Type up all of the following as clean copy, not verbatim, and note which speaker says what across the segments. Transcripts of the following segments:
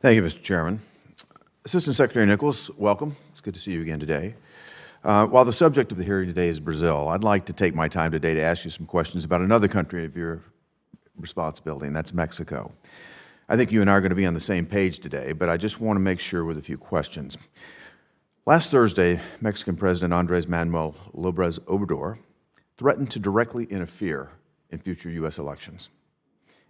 Speaker 1: Thank you, Mr. Chairman. Assistant Secretary Nichols, welcome. It's good to see you again today. While the subject of the hearing today is Brazil, I'd like to take my time today to ask you some questions about another country of your responsibility, and that's Mexico. I think you and I are going to be on the same page today, but I just want to make sure with a few questions. Last Thursday, Mexican President Andrés Manuel López Obrador threatened to directly interfere in future U.S. elections.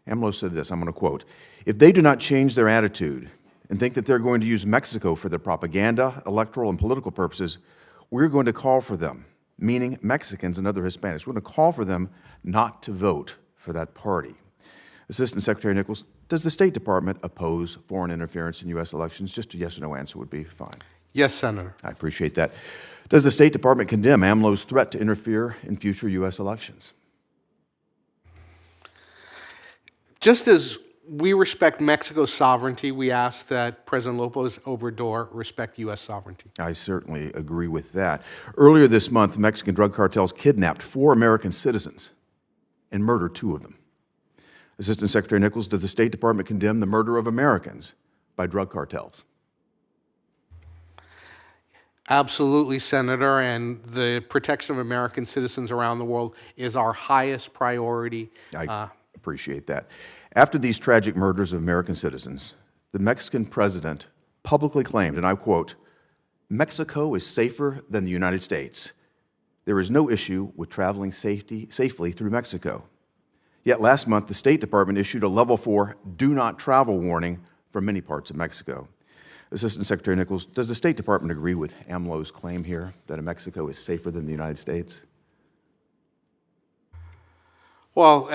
Speaker 1: AMLO said this, I'm going to quote, "If they do not change their attitude and think that they're going to use Mexico for their propaganda, electoral, and political purposes, we're going to call for them," meaning Mexicans and other Hispanics, we're going to call for them not to vote for that party. Assistant Secretary Nichols, does the State Department oppose foreign interference in U.S. elections? Just a yes or no answer would be fine.
Speaker 2: Yes, Senator.
Speaker 1: I appreciate that. Does the State Department condemn AMLO's threat to interfere in future U.S. elections?
Speaker 2: Just as we respect Mexico's sovereignty, we ask that President López Obrador respect U.S. sovereignty.
Speaker 1: I certainly agree with that. Earlier this month, Mexican drug cartels kidnapped 4 American citizens and murdered 2 of them. Assistant Secretary Nichols, does the State Department condemn the murder of Americans by drug cartels?
Speaker 2: Absolutely, Senator, and the protection of American citizens around the world is our highest priority.
Speaker 1: I appreciate that. After these tragic murders of American citizens, the Mexican president publicly claimed, and I quote, "Mexico is safer than the United States. There is no issue with traveling safely through Mexico." Yet last month, the State Department issued a level 4 do not travel warning for many parts of Mexico. Assistant Secretary Nichols, does the State Department agree with AMLO's claim here that Mexico is safer than the United States?
Speaker 2: Well,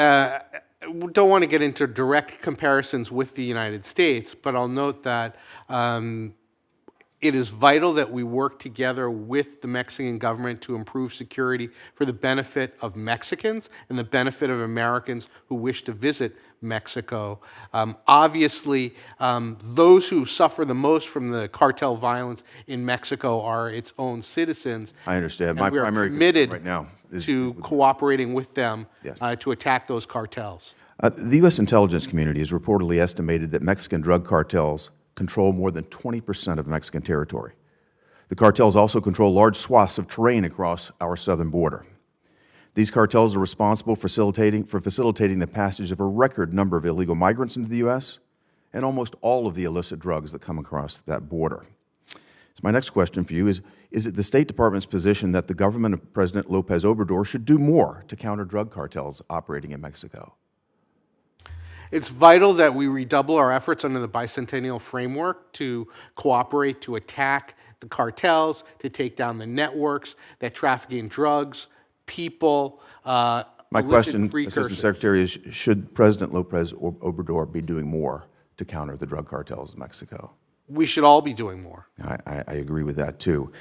Speaker 2: don't want to get into direct comparisons with the United States, but I'll note that it is vital that we work together with the Mexican government to improve security for the benefit of Mexicans and the benefit of Americans who wish to visit Mexico. Obviously, those who suffer the most from the cartel violence in Mexico are its own citizens.
Speaker 1: I understand.
Speaker 2: My
Speaker 1: primary
Speaker 2: committed
Speaker 1: right now is
Speaker 2: cooperating with them
Speaker 1: yes.
Speaker 2: To attack those cartels.
Speaker 1: The U.S. intelligence community has reportedly estimated that Mexican drug cartels control more than 20% of Mexican territory. The cartels also control large swaths of terrain across our southern border. These cartels are responsible for facilitating the passage of a record number of illegal migrants into the U.S. and almost all of the illicit drugs that come across that border. So my next question for you is it the State Department's position that the government of President López Obrador should do more to counter drug cartels operating in Mexico?
Speaker 2: It's vital that we redouble our efforts under the bicentennial framework to cooperate, to attack the cartels, to take down the networks that traffic in drugs, people,
Speaker 1: My question, Assistant Secretary, is should President López Obrador be doing more to counter the drug cartels in Mexico?
Speaker 2: We should all be doing more.
Speaker 1: I agree with that, too.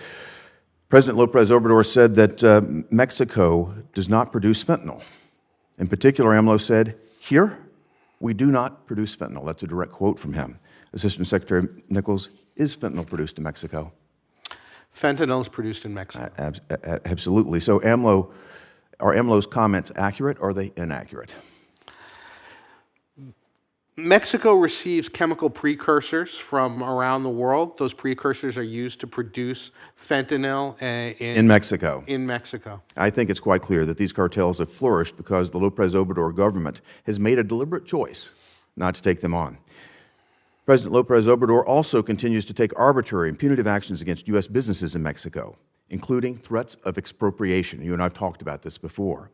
Speaker 1: President López Obrador said that Mexico does not produce fentanyl. In particular, AMLO said, "Here, we do not produce fentanyl." That's a direct quote from him. Assistant Secretary Nichols, is fentanyl produced in Mexico?
Speaker 2: Fentanyl is produced in Mexico.
Speaker 1: Absolutely. So are AMLO's comments accurate or are they inaccurate?
Speaker 2: Mexico receives chemical precursors from around the world. Those precursors are used to produce fentanyl
Speaker 1: in Mexico.
Speaker 2: In Mexico.
Speaker 1: I think it's quite clear that these cartels have flourished because the López Obrador government has made a deliberate choice not to take them on. President López Obrador also continues to take arbitrary and punitive actions against U.S. businesses in Mexico, including threats of expropriation. You and I have talked about this before.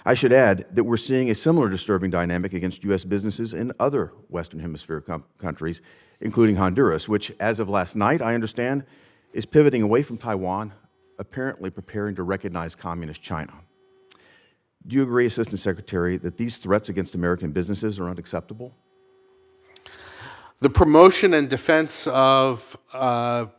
Speaker 1: I should add that we're seeing a similar disturbing dynamic against U.S. businesses in other Western Hemisphere countries, including Honduras, which, as of last night, I understand, is pivoting away from Taiwan, apparently preparing to recognize communist China. Do you agree, Assistant Secretary, that these threats against American businesses are unacceptable?
Speaker 2: The promotion and defense of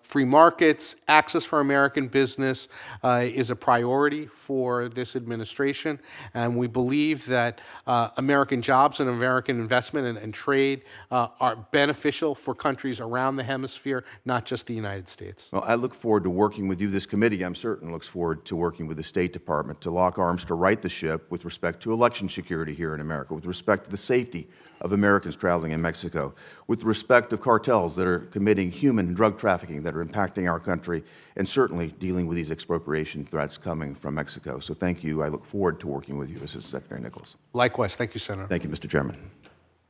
Speaker 2: free markets, access for American business is a priority for this administration, and we believe that American jobs and American investment and trade are beneficial for countries around the hemisphere, not just the United States.
Speaker 1: Well, I look forward to working with you. This committee, I'm certain, looks forward to working with the State Department to lock arms to right the ship with respect to election security here in America, with respect to the safety of Americans traveling in Mexico, with respect of cartels that are committing human and drug trafficking that are impacting our country, and certainly dealing with these expropriation threats coming from Mexico. So thank you. I look forward to working with you, Assistant Secretary Nichols.
Speaker 2: Likewise. Thank you, Senator.
Speaker 1: Thank you, Mr. Chairman.